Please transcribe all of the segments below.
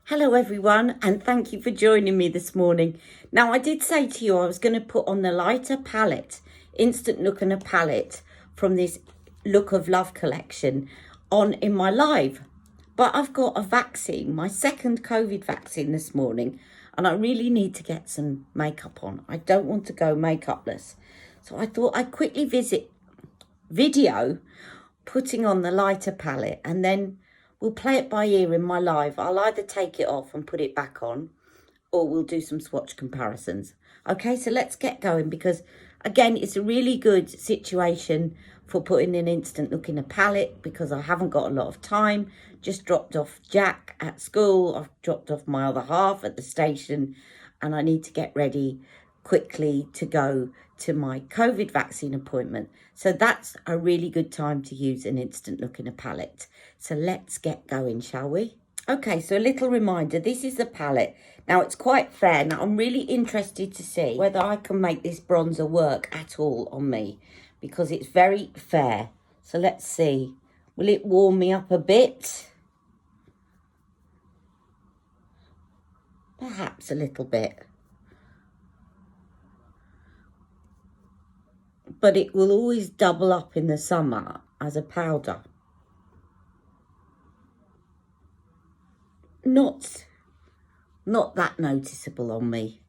Hello everyone, and thank you for joining me this morning. Now I did say to you I was going to put on the lighter palette, Instant Look and a palette from this Look of Love collection on in my live. But I've got a vaccine, my second COVID vaccine this morning, and I really need to get some makeup on. I don't want to go makeupless. So I thought I'd quickly video putting on the lighter palette, and then we'll play it by ear in my live. I'll either take it off and put it back on, or we'll do some swatch comparisons. Okay, so let's get going, because again, it's a really good situation for putting an Instant Look in a palette, because I haven't got a lot of time. Just dropped off Jack at school. I've dropped off my other half at the station, and I need to get ready quickly to go to my COVID vaccine appointment. So that's a really good time to use an Instant Look in a palette. So let's get going, shall we? Okay, so a little reminder, this is the palette. Now it's quite fair. Now I'm really interested to see whether I can make this bronzer work at all on me, because it's very fair. So let's see. Will it warm me up a bit? Perhaps a little bit. But it will always double up in the summer as a powder. Not that noticeable on me,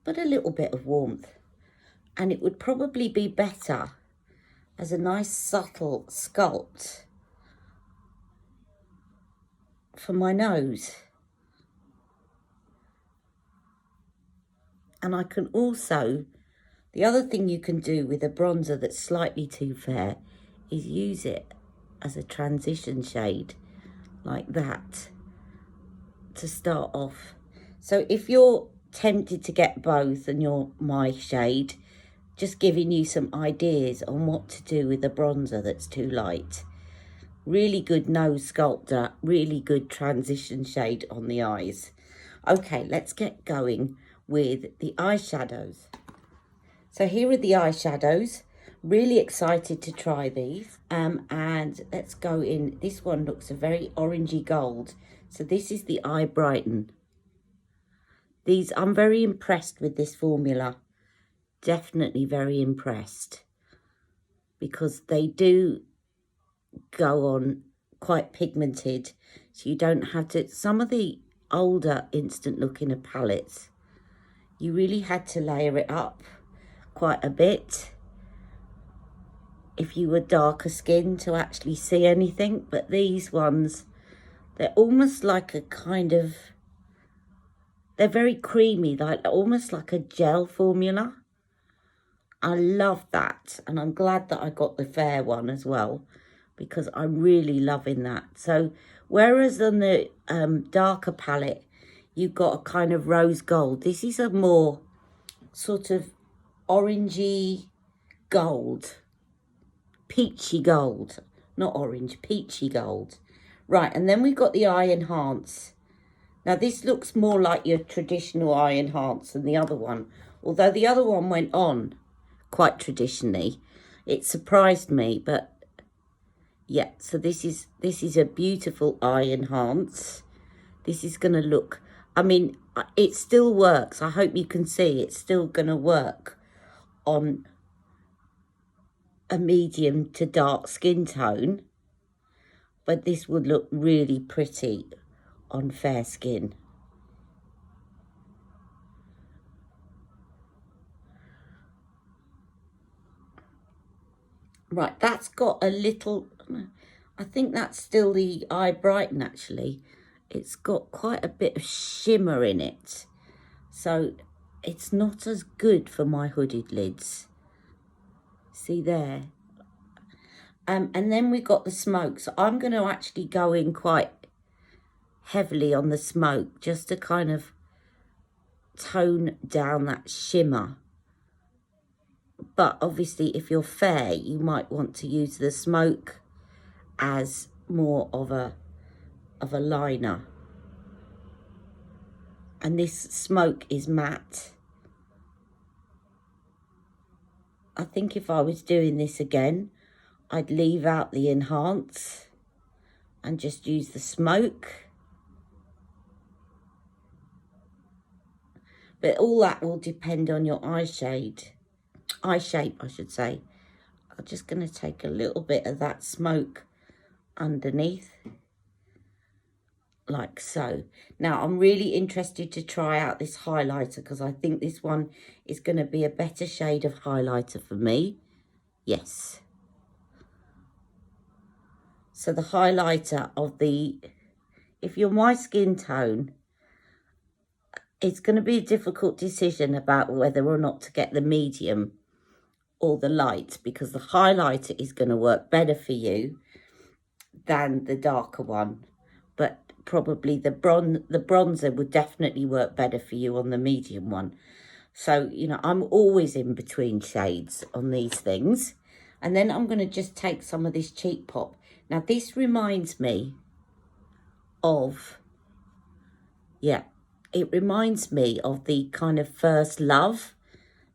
but a little bit of warmth. And it would probably be better as a nice subtle sculpt for my nose. And I can also, the other thing you can do with a bronzer that's slightly too fair is use it as a transition shade like that to start off. So if you're tempted to get both and you're my shade, just giving you some ideas on what to do with a bronzer that's too light. Really good nose sculptor, really good transition shade on the eyes. Okay, let's get going with the eyeshadows. So here are the eyeshadows. Really excited to try these. And let's go in. This one looks a very orangey gold. So this is the Eye Brighten. I'm very impressed with this formula. Definitely very impressed, because they do go on quite pigmented. So you don't have to, some of the older Instant Look in a palettes, you really had to layer it up quite a bit if you were darker skin to actually see anything. But these ones, they're almost like a kind of, they're very creamy, like almost like a gel formula. I love that, and I'm glad that I got the fair one as well, because I'm really loving that. So whereas on the darker palette you've got a kind of rose gold, this is a more sort of orangey gold, peachy gold, not orange, peachy gold. Right, and then we've got the Eye Enhance. Now this looks more like your traditional Eye Enhance than the other one, although the other one went on quite traditionally. It surprised me, but yeah, so this is a beautiful Eye Enhance. This is going to look, I mean, it still works. I hope you can see it's still going to work on a medium to dark skin tone, but this would look really pretty on fair skin. Right, that's got a little, I think that's still the Eye Brighten actually. It's got quite a bit of shimmer in it, so it's not as good for my hooded lids. See there? And then we've got the smoke. So I'm going to actually go in quite heavily on the smoke, just to kind of tone down that shimmer. But obviously if you're fair, you might want to use the smoke as more of a liner. And this smoke is matte. I think if I was doing this again, I'd leave out the Enhance and just use the smoke. But all that will depend on your eye shape, I should say. I'm just going to take a little bit of that smoke underneath, like so. Now, I'm really interested to try out this highlighter because I think this one is going to be a better shade of highlighter for me. Yes. So the highlighter of the, if you're my skin tone, it's going to be a difficult decision about whether or not to get the medium or the light, because the highlighter is going to work better for you than the darker one. But probably the bronzer would definitely work better for you on the medium one. So, you know, I'm always in between shades on these things. And then I'm going to just take some of this Cheek Pop. Now, this reminds me of, yeah, it reminds me of the kind of First Love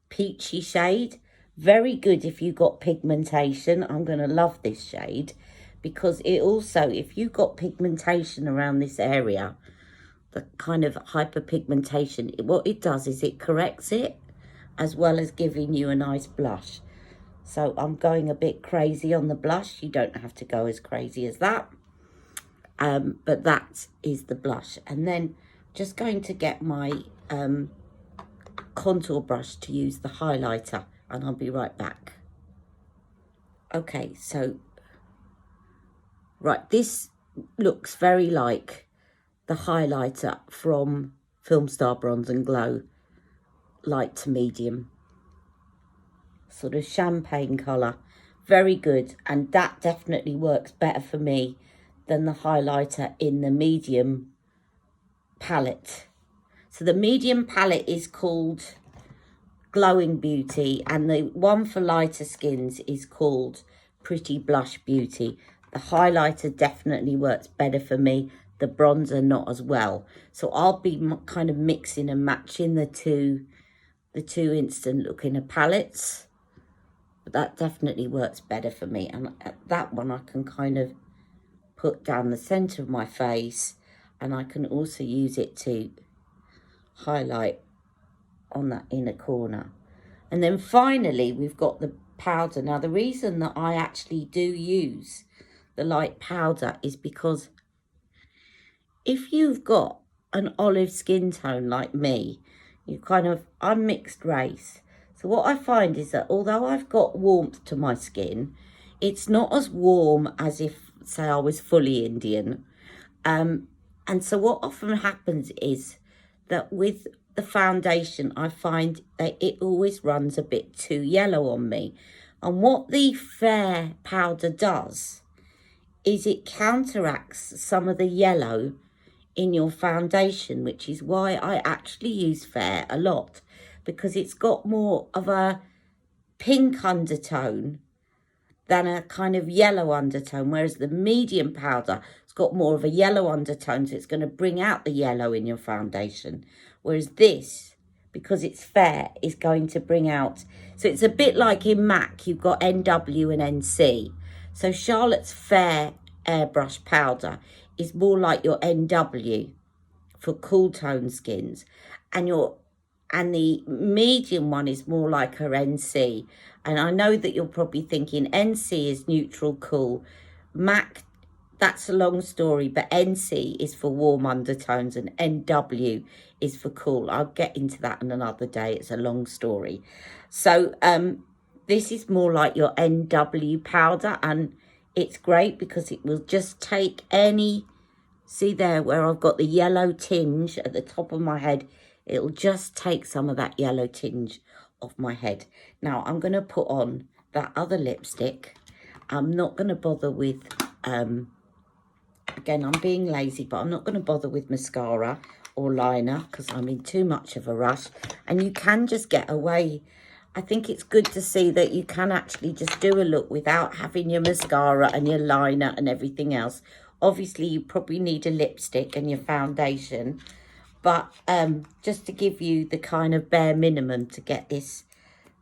peachy shade. Very good if you got pigmentation. I'm going to love this shade because it also, if you got pigmentation around this area, the kind of hyperpigmentation, what it does is it corrects it as well as giving you a nice blush. So I'm going a bit crazy on the blush. You don't have to go as crazy as that. But that is the blush. And then just going to get my contour brush to use the highlighter, and I'll be right back. Okay, so, right, this looks very like the highlighter from Film Star Bronze and Glow, light to medium. Sort of champagne colour. Very good, and that definitely works better for me than the highlighter in the medium palette. So the medium palette is called Glowing Beauty, and the one for lighter skins is called Pretty Blush Beauty. The highlighter definitely works better for me, the bronzer not as well. So I'll be kind of mixing and matching the two instant looking palettes. But that definitely works better for me, and that one I can kind of put down the centre of my face, and I can also use it to highlight on that inner corner. And then finally we've got the powder. Now the reason that I actually do use the light powder is because if you've got an olive skin tone like me, I'm mixed race. So what I find is that although I've got warmth to my skin, it's not as warm as if, say, I was fully Indian. And so what often happens is that with the foundation, I find that it always runs a bit too yellow on me. And what the Fair powder does is it counteracts some of the yellow in your foundation, which is why I actually use Fair a lot, because it's got more of a pink undertone than a kind of yellow undertone, whereas the medium powder, it's got more of a yellow undertone, so it's going to bring out the yellow in your foundation. Whereas this, because it's Fair, is going to bring out, so it's a bit like in MAC, you've got NW and NC. So Charlotte's Fair airbrush powder is more like your NW for cool tone skins, and the medium one is more like her NC. And I know that you're probably thinking NC is neutral cool. MAC, that's a long story, but NC is for warm undertones and NW is for cool. I'll get into that in another day. It's a long story. So this is more like your NW powder, and it's great because it will just take any, see there where I've got the yellow tinge at the top of my head, it'll just take some of that yellow tinge off my head. Now I'm going to put on that other lipstick. I'm not going to bother with, again, I'm being lazy, but I'm not going to bother with mascara or liner because I'm in too much of a rush. And you can just get away. I think it's good to see that you can actually just do a look without having your mascara and your liner and everything else. Obviously, you probably need a lipstick and your foundation. But just to give you the kind of bare minimum to get this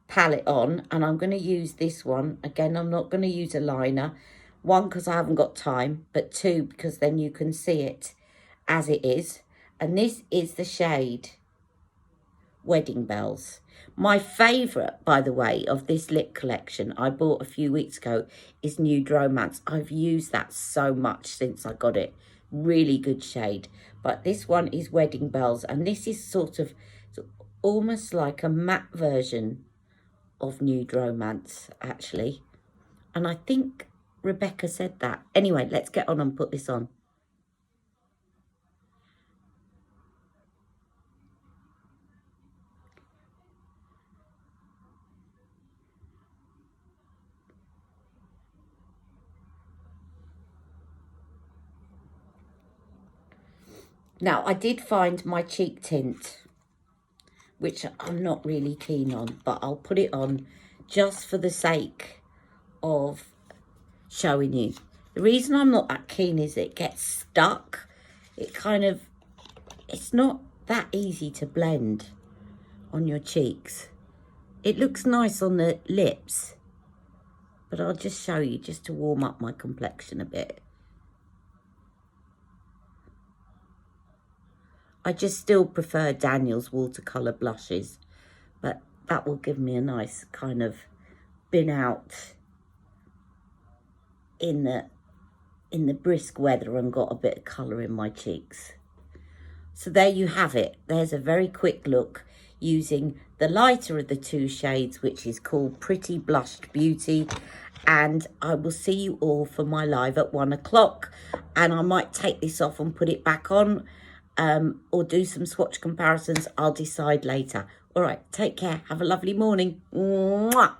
palette on. And I'm going to use this one. Again, I'm not going to use a liner. One, because I haven't got time. But two, because then you can see it as it is. And this is the shade Wedding Bells. My favourite, by the way, of this lip collection I bought a few weeks ago is Nude Romance. I've used that so much since I got it. Really good shade. But this one is Wedding Bells, and this is sort of almost like a matte version of Nude Romance, actually. And I think Rebecca said that. Anyway, let's get on and put this on. Now, I did find my cheek tint, which I'm not really keen on, but I'll put it on just for the sake of showing you. The reason I'm not that keen is it gets stuck. It's not that easy to blend on your cheeks. It looks nice on the lips, but I'll just show you just to warm up my complexion a bit. I just still prefer Daniel's watercolour blushes, but that will give me a nice kind of been out in the brisk weather and got a bit of colour in my cheeks. So there you have it. There's a very quick look using the lighter of the two shades, which is called Pretty Blushed Beauty. And I will see you all for my live at 1 o'clock. And I might take this off and put it back on, or do some swatch comparisons. I'll decide later. All right, take care. Have a lovely morning. Mwah!